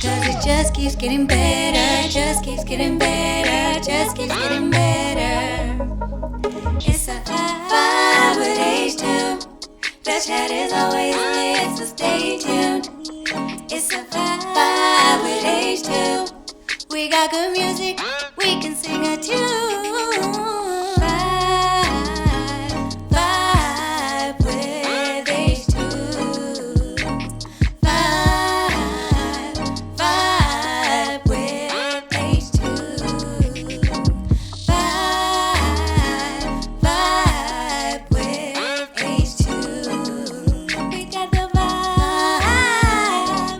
Cause it just keeps getting better, just keeps getting better, just keeps getting better. It's a vibe with H2. The chat is always lit, so stay tuned. It's a vibe with H2. We got good music, we can sing a tune. Vibe with H2. Vibe with H2. Vibe with H2. We got the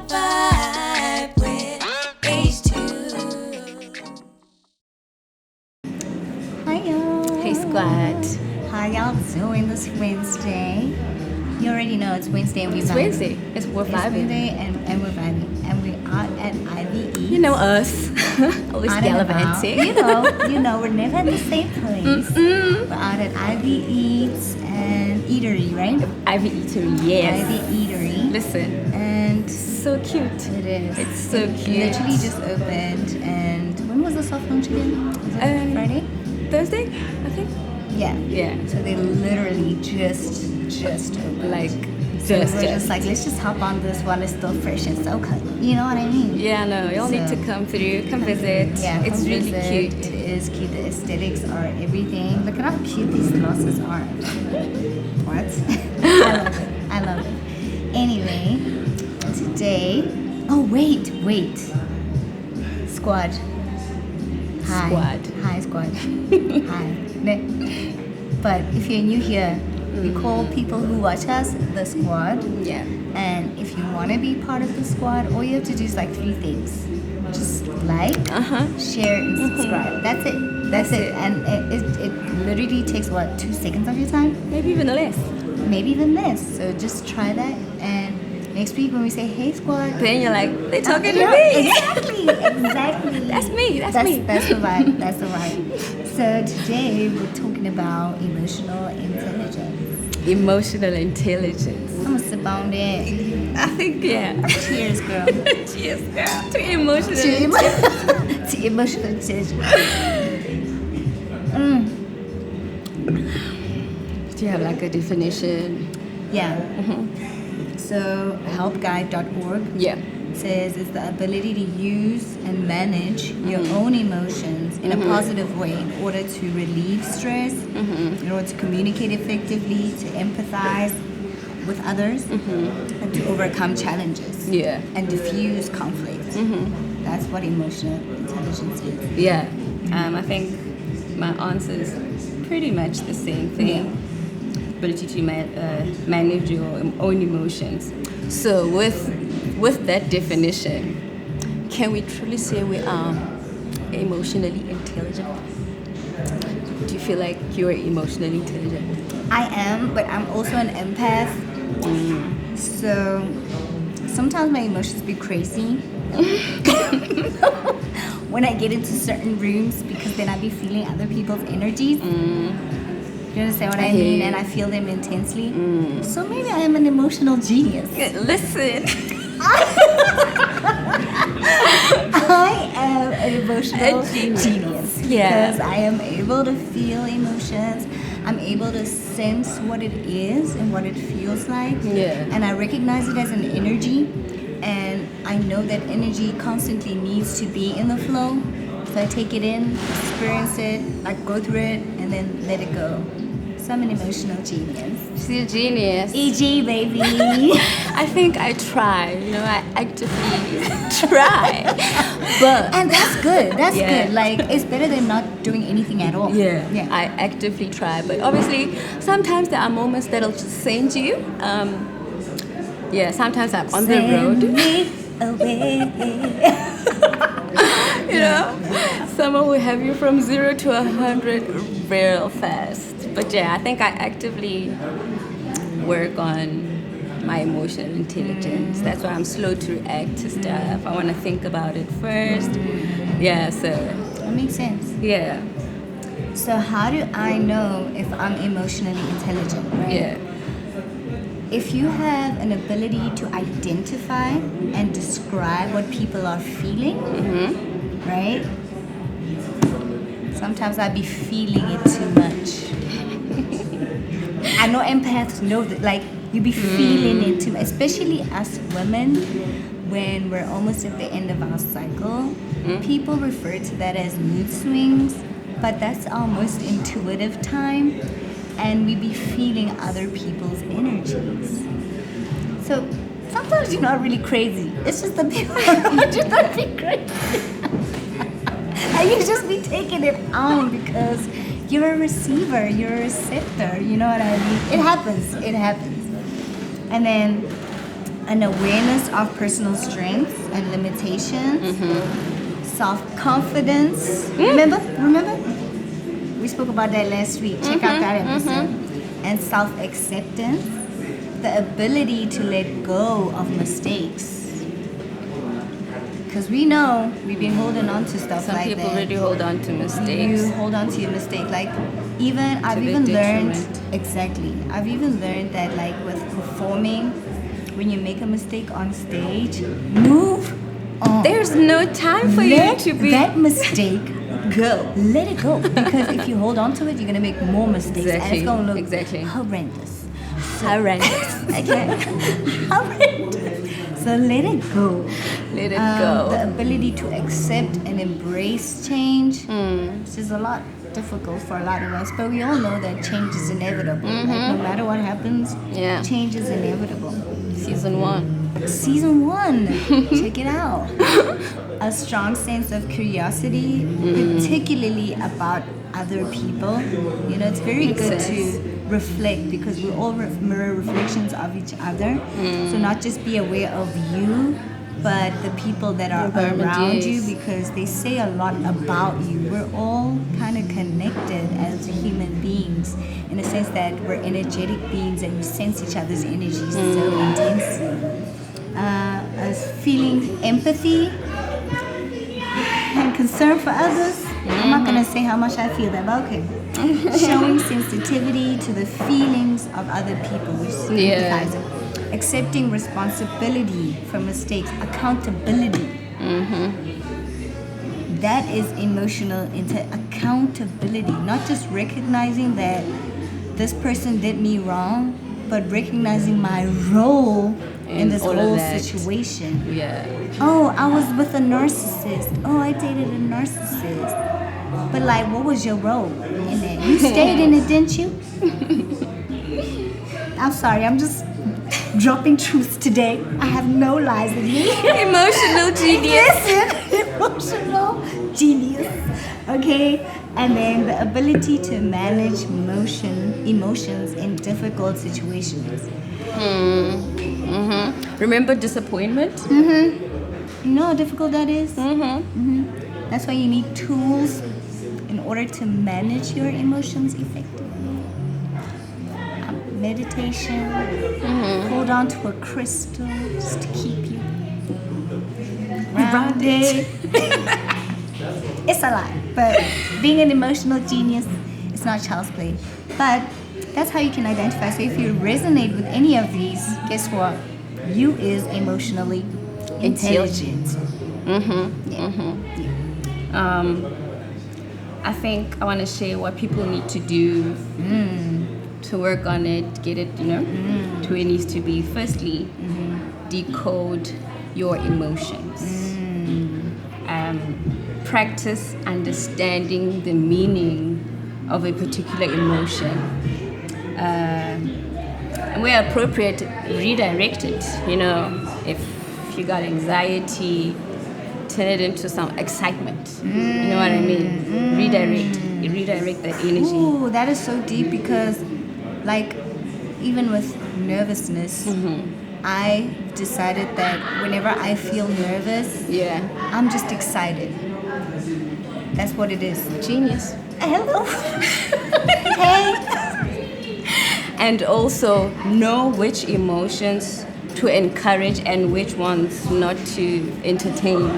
vibe with H2. Hi y'all. Hey squad. How y'all doing this Wednesday? You already know it's Wednesday and It's Wednesday. We're It's vibing. Wednesday and we're vibing. And we're out at IVE. You know us. Always Out and about. gallivanting. You know, we're never in the same place. We're out at Ivy Eats and Eatery, right? Ivy Eatery, yes. Ivy Eatery. Listen, And so cute. it is. It's so It cute. literally just opened. And when was the soft launch again? Was it Friday? Thursday, I think. Yeah. Yeah. So they literally just opened. Like, So we're just like, let's just hop on this while it's still fresh and so cut. You know what I mean? Yeah, no, y'all need So- to come through, come visit. Yeah, It's come really visit. cute. It is cute. The aesthetics are everything. Look at how cute these glasses are. What? I love it. Anyway, today. Oh wait. Squad. Hi. Squad. Hi, squad. Hi. But if you're new here, we call people who watch us the squad. Yeah. And if you want to be part of the squad, all you have to do is like 3 things. Just like, share, and subscribe. That's it. That's it. And it literally takes, what, 2 seconds of your time? Maybe even less. Maybe even less. So just try that. And next week when we say, hey, squad. Then you're like, they talking to Yeah, me. Exactly. That's me. That's me. That's the vibe. That's the vibe. So today we're talking about emotional intelligence. Emotional intelligence. I'm gonna sip on that. I think, yeah. Cheers, girl. Cheers, girl. To emotional to emotional intelligence. Do you have like a definition? Yeah. So helpguide.org Yeah. says it's the ability to use and manage your own emotions in a positive way in order to relieve stress, in order to communicate effectively, to empathize with others, and to overcome challenges Yeah. and diffuse conflict. That's what emotional intelligence is. Yeah. I think my answer is pretty much the same thing. Ability to manage your own emotions. So with that definition, can we truly say we are emotionally intelligent? Do you feel like you're emotionally intelligent? I am, but I'm also an empath. So sometimes my emotions be crazy when I get into certain rooms because then I be feeling other people's energies. You understand what I hear mean? you. And I feel them intensely. So maybe I am an emotional genius. Listen. I am an emotional genius. Yeah. Because I am able to feel emotions. I'm able to sense what it is and what it feels like. Yeah. And I recognize it as an energy. And I know that energy constantly needs to be in the flow. So I take it in, experience it, like go through it, and then let it go. So I'm an emotional genius. She's a genius. EG, baby. I think I try. I actively try. But And that's good. That's Yeah. good. Like, it's better than not doing anything at all. yeah, Yeah. I actively try. But obviously, sometimes there are moments that'll just send you. Yeah, sometimes I'm on the road. Send me away. Someone will have you from 0 to 100 real fast. But yeah, I think I actively work on my emotional intelligence. That's why I'm slow to react to stuff. I want to think about it first. Yeah, so That makes sense. yeah, So how do I know if I'm emotionally intelligent, right? yeah. if you have an ability to identify and describe what people are feeling, right? Sometimes I be feeling it too much. I know empaths know that, like, you be feeling it too much, especially us women when we're almost at the end of our cycle. People refer to that as mood swings, but that's our most intuitive time, and we be feeling other people's energies. So sometimes you're not really crazy. It's just that people you just not be crazy. And you just be taking it on because you're a receiver, you're a receptor, you know what I mean? It happens. And then an awareness of personal strengths and limitations, self-confidence. Remember? We spoke about that last week. Check out that episode. And self-acceptance, the ability to let go of mistakes. Because we know we've been holding on to stuff Some like people that. really hold on to mistakes. You hold on to your mistake. Like, I've their even learned, detriment. exactly. I've even learned that, like, with performing, when you make a mistake on stage, move on. There's no time for you Let to be. that mistake go. Let it go. Because if you hold on to it, you're gonna make more mistakes, and Exactly, it's gonna look exactly. horrendous. Horrendous. Okay, horrendous. So let it go. Let it The go. ability to accept and embrace change, which is a lot difficult for a lot of us, but we all know that change is inevitable. Like, no matter what happens, Yeah. change is inevitable. Season 1. Season 1, check it out. A strong sense of curiosity, particularly about other people. You know, it's very Makes good sense. to reflect because we're all mirror reflections of each other. So not just be aware of you, but the people that are Environment, around you, yes. because they say a lot about you. We're all kind of connected as human beings in the sense that we're energetic beings and we sense each other's energies so intensely. As feeling empathy and concern for others. I'm not gonna say how much I feel that, but okay. Showing sensitivity to the feelings of other people, which is Yeah. empathizing. Accepting responsibility for mistakes, accountability. That is emotional accountability, not just recognizing that this person did me wrong, but recognizing my role in this all of whole that. situation. Yeah. Oh, I was with a narcissist. Oh, I dated a narcissist. But like, what was your role in that? You stayed in it, didn't you? I'm sorry, I'm just dropping truths today. I have no lies in me. Emotional genius. Listen, emotional genius. Okay, and then the ability to manage emotions in difficult situations. Remember disappointment? You know how difficult that is? That's why you need tools in order to manage your emotions effectively. Meditation, hold on to a crystal just to keep you grounded. It's a lot, but being an emotional genius, it's not child's play. But that's how you can identify. So if you resonate with any of these, guess what? You is emotionally intelligent. I think I want to share what people need to do to work on it, get it, to where it needs to be. Firstly, decode your emotions. Practice understanding the meaning of a particular emotion. And where appropriate, redirect it. If you got anxiety, turn it into some excitement. You know what I mean? Redirect that energy. Ooh, that is so deep because, like, even with nervousness, I decided that whenever I feel nervous, Yeah. I'm just excited. That's what it is. Genius. Hello. Hey. And also know which emotions to encourage and which ones not to entertain.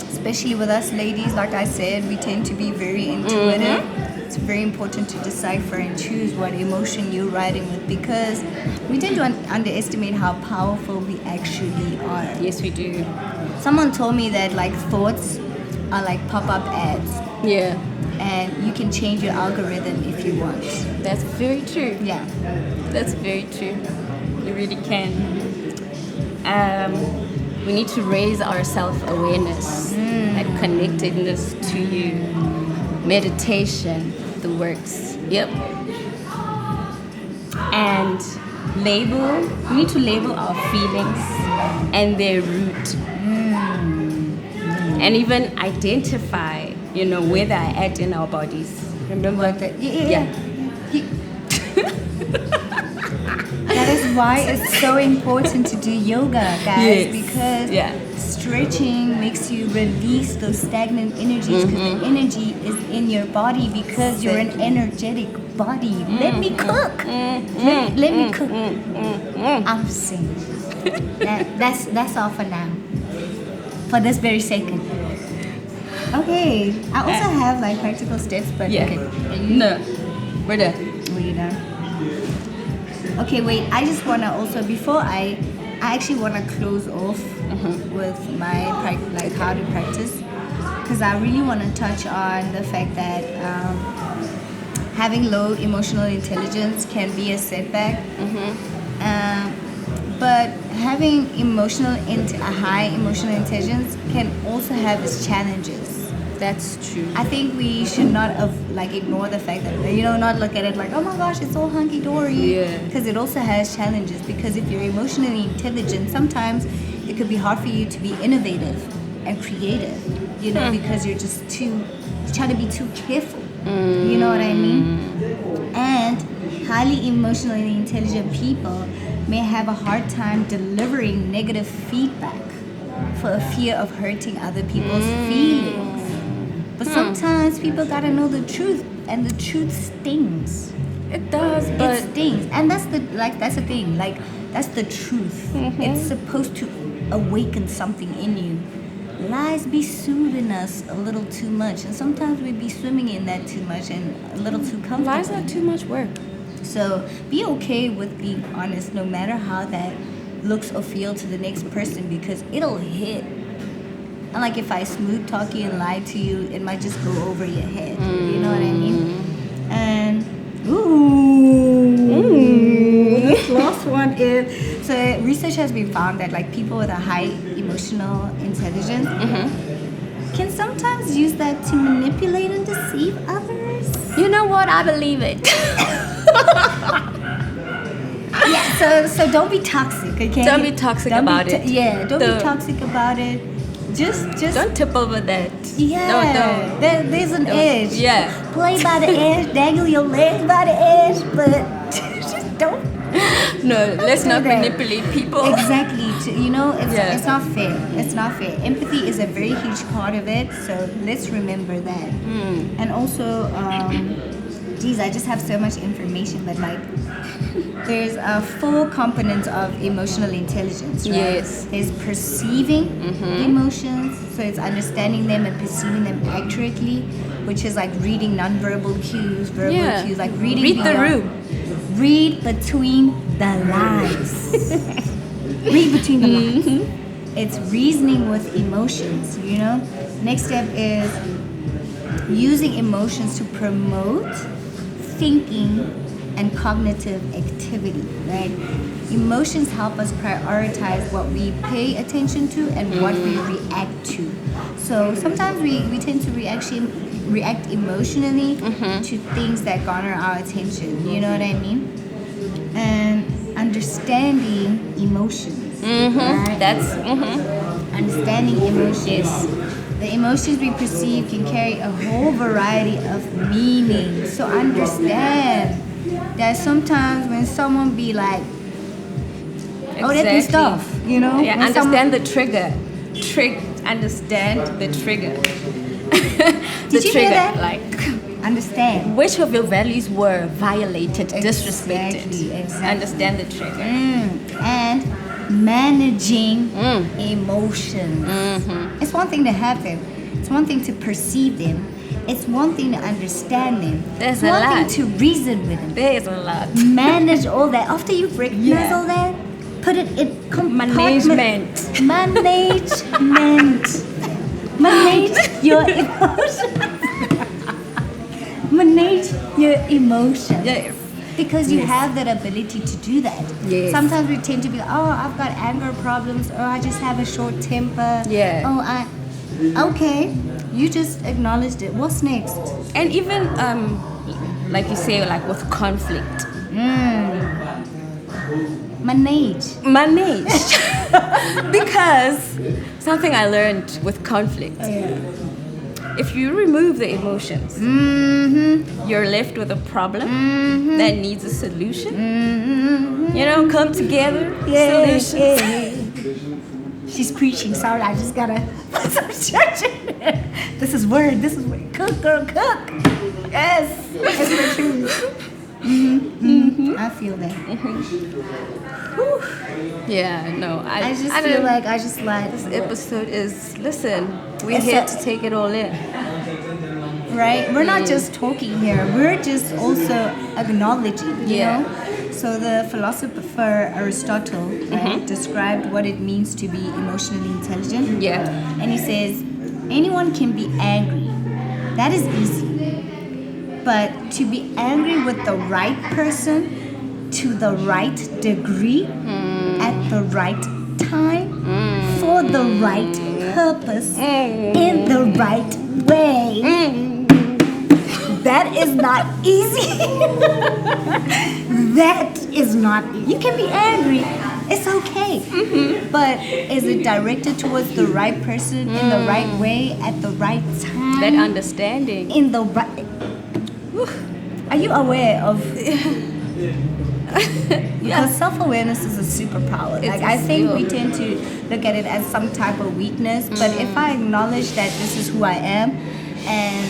Especially with us ladies, like I said, we tend to be very intuitive. it's very important to decipher and choose what emotion you're riding with, because we tend to underestimate how powerful we actually are. Yes, we do. Someone told me that like thoughts are like pop-up ads, Yeah, and you can change your algorithm if you want. that's very true. Yeah. That's very true. You really can. We need to raise our self-awareness and connectedness to you. Meditation, the works. Yep. And we need to label our feelings and their root. And even identify, where they're at in our bodies. Remember that? Yeah. That is why it's so important to do yoga, guys, Yes. because Yeah. stretching makes you release those stagnant energies, because the energy is in your body, because you're an energetic body. Let me cook. Let me cook. I'm singing. That's all for now. For this very second. Okay. I also have like practical steps, but Yeah. okay. No. We're there. Were you done? Okay, wait. I just wanna also, before I actually wanna close off with my like how to practice, because I really wanna touch on the fact that having low emotional intelligence can be a setback. But having a high emotional intelligence can also have its challenges. That's true. I think we should not ignore the fact that, not look at it like, oh my gosh, it's all hunky-dory. Yeah. Because it also has challenges, because if you're emotionally intelligent, sometimes it could be hard for you to be innovative and creative, because you're just trying to be too careful. You know what I mean? And highly emotionally intelligent people may have a hard time delivering negative feedback for a fear of hurting other people's feelings. But sometimes people gotta know the truth, and the truth stings. It does, but It stings, and that's the thing. Like, that's the truth. It's supposed to awaken something in you. Lies be soothing us a little too much, and sometimes we be swimming in that too much and a little too comfortable. lies are too much work. So be okay with being honest, no matter how that looks or feels to the next person, because it'll hit. And like if I smooth talk you and lie to you, it might just go over your head. You know what I mean? And this last one is, so research has been found that like people with a high emotional intelligence can sometimes use that to manipulate and deceive others. You know what? I believe it. Yeah, so don't be toxic, okay? Don't be toxic about it. Yeah, don't The- be toxic about it. Just Don't tip over that. yeah. No, don't. There's an edge. Yeah. Play by the edge, dangle your legs by the edge, but just don't. No, let's do not that. manipulate people. Exactly. It's Yeah. it's not fair. It's not fair. Empathy is a very huge part of it, so let's remember that. And also, geez, I just have so much information, but like, there's 4 components of emotional intelligence, right? Yes. There's perceiving emotions, so it's understanding them and perceiving them accurately, which is like reading nonverbal cues, verbal cues, like reading Read the beyond- room. Read between the lines. Read between the lines. It's reasoning with emotions, Next step is using emotions to promote thinking and cognitive activity, right? Emotions help us prioritize what we pay attention to and what we react to. So sometimes we tend to react emotionally to things that garner our attention. You know what I mean? And understanding emotions. Right? That's Understanding emotions. The emotions we perceive can carry a whole variety of meanings. So understand that sometimes when someone be like, oh, that exactly. pissed off, Yeah, when understand the trigger. Understand the trigger. Did you hear that? Like, understand. which of your values were violated, disrespected? Exactly. Understand the trigger. And managing emotions. It's one thing to have them. It's one thing to perceive them. It's one thing to understand them. There's It's a one lot. thing to reason with them. There is a lot. Manage all that. After you've recognized Yeah. all that, put it in Management. Management. Manage your emotions. Manage your emotions. Yes. Because you Yes. have that ability to do that. Yes. Sometimes we tend to be, oh, I've got anger problems, or I just have a short temper. Yeah. Oh, okay. You just acknowledged it. What's next? And even like you say, like with conflict. Manage. Manage. Because something I learned with conflict. If you remove the emotions, you're left with a problem that needs a solution. You know, come together, solutions. She's preaching. Sorry, I just gotta put some church in there. This is word. Cook, girl, cook. Yes. It's the truth. I feel that. Yeah, no, I just I feel don't- like I just like this episode is, listen, we're It's here a- to take it all in. right? We're not just talking here. We're just also acknowledging, you Yeah. know? So the philosopher Aristotle right, described what it means to be emotionally intelligent. Yeah. And he says, anyone can be angry. That is easy. But to be angry with the right person, to the right degree, at the right time, for the right purpose, in the right way. That is not easy. That is not easy. You can be angry. It's okay. But is it directed towards the right person in the right way at the right time? That understanding. In the right. Are you aware of? Because self-awareness is a superpower. It's Like a I think we skill. tend to look at it as some type of weakness. But if I acknowledge that this is who I am, and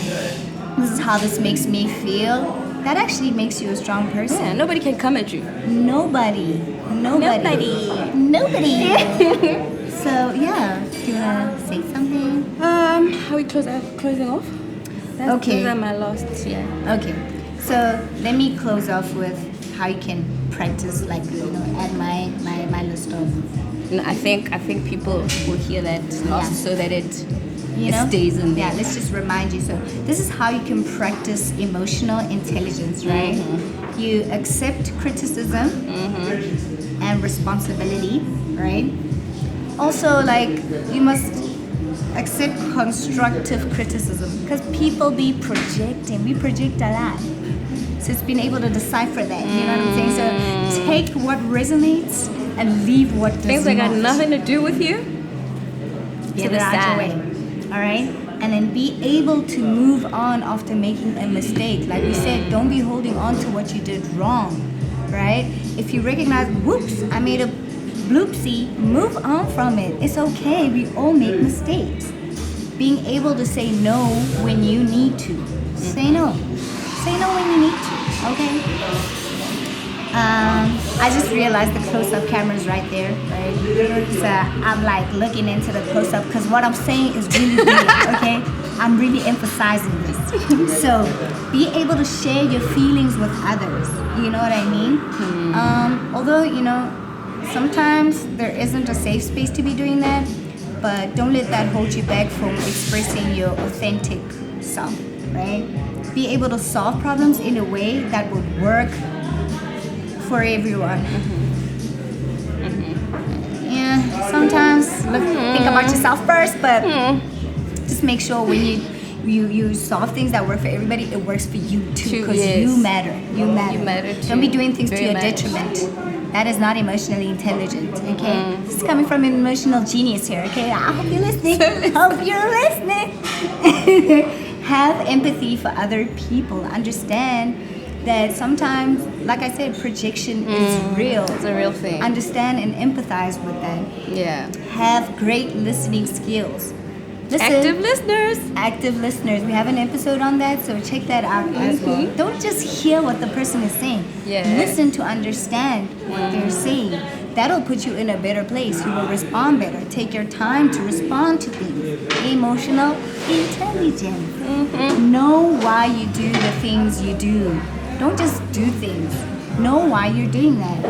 this is how this makes me feel, that actually makes you a strong person. Yeah, nobody can come at you. Nobody. So yeah, do you wanna say something? How we closing off? Okay. Those are my last, yeah. Okay, so let me close off with how you can practice, like, you know, add my list of, No, I think people will hear that last Yeah. so that it you know, stays in there. Yeah, let's just remind you. So this is how you can practice emotional intelligence, right? You accept criticism and responsibility, right? Also, like, you must accept constructive criticism, because people be projecting. We project a lot. So it's been able to decipher that. You know what I'm saying? So take what resonates and leave what does Things that got not. nothing to do with you. Get the it out your side. way. All right? And then be able to move on after making a mistake. Like we said, don't be holding on to what you did wrong. Right? If you recognize, whoops, I made a bloopsie, move on from it. It's okay. We all make mistakes. Being able to say no when you need to. Say no. Say no when you need to. Okay? I just realized the close-up camera's right there, right? So I'm like looking into the close-up because what I'm saying is really big, okay? I'm really emphasizing this. So be able to share your feelings with others. You know what I mean? Although, you know, sometimes there isn't a safe space to be doing that, but don't let that hold you back from expressing your authentic self, right? Be able to solve problems in a way that would work for everyone. Yeah, sometimes think about yourself first, but just make sure when you solve things that work for everybody, it works for you too, because Yes. you matter. You matter. You matter Don't be too. doing things to Very your much. detriment. That is not emotionally intelligent. Okay, this is coming from an emotional genius here. Okay, I hope you're listening. Hope you're listening. Have empathy for other people. Understand that sometimes, like I said, projection is real. It's a real thing. Understand and empathize with that. Yeah. Have great listening skills. Listen, Active listeners. active listeners. We have an episode on that, so check that out as well. Don't just hear what the person is saying. Yeah. Listen to understand what they're saying. That'll put you in a better place. You will respond better. Take your time to respond to things. Emotional intelligence. Know why you do the things you do. Don't just do things. Know why you're doing that.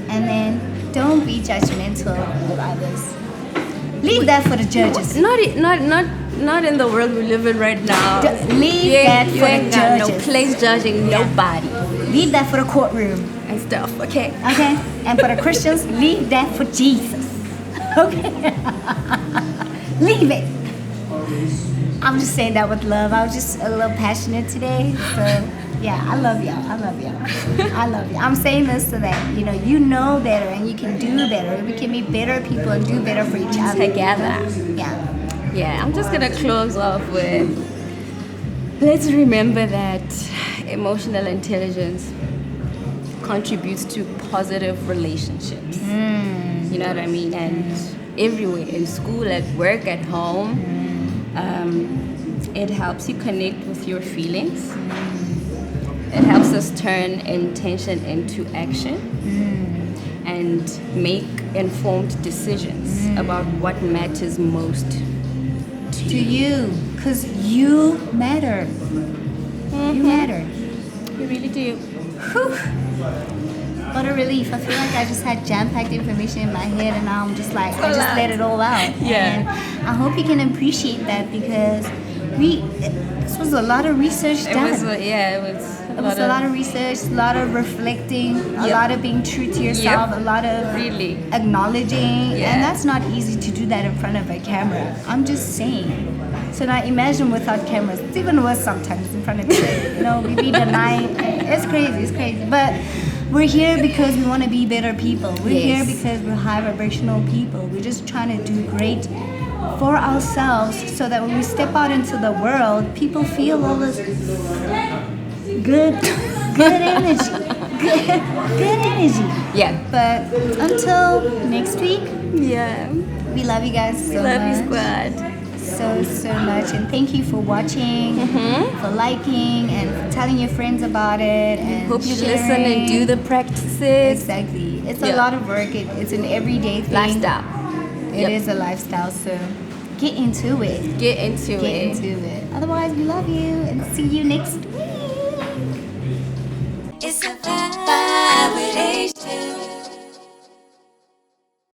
And then don't be judgmental of others. Leave that for the judges. Not in the world we live in right now. Leave You that ain't- for you ain't the got no judges. place judging nobody Leave that for the courtroom. and stuff. Okay. Okay? And for the Christians, leave that for Jesus. Okay? Leave it. I'm just saying that with love. I was just a little passionate today. So, yeah, I love y'all. I love y'all. I love you. I'm saying this so that, you know better and you can do better. We can be better people and do better for each other. Together. Yeah. Yeah, I'm just gonna close off with, let's remember that emotional intelligence contributes to positive relationships. You know what I mean? And everywhere, in school, at work, at home, it helps you connect with your feelings. It helps us turn intention into action and make informed decisions about what matters most To you. Because you matter. You matter. You really do. Whew. What a relief. I feel like I just had jam-packed information in my head and now I'm just like, I just let it all out. Yeah. And I hope you can appreciate that because this was a lot of research It done. was, it was a lot of research, a lot of reflecting, a Yep. lot of being true to yourself, a lot of Really. acknowledging, Yeah. and that's not easy to do that in front of a camera. I'm just saying. So now imagine without cameras. It's even worse sometimes in front of people. We be denying. It's crazy. But we're here because we want to be better people. We're here Yes. because we're high vibrational people. We're just trying to do great for ourselves so that when we step out into the world, people feel all this good energy. Good energy. Yeah. But until next week, Yeah. we love you guys so Love you, much. squad. So much. And thank you for watching, for liking, and for telling your friends about it. And Hope you sharing. listen and do the practices. Exactly. It's a Yeah. lot of work. It's an everyday thing. Lifestyle. It Yep. is a lifestyle. So get into it. Get into Get it. into it. Otherwise, we love you and see you next week.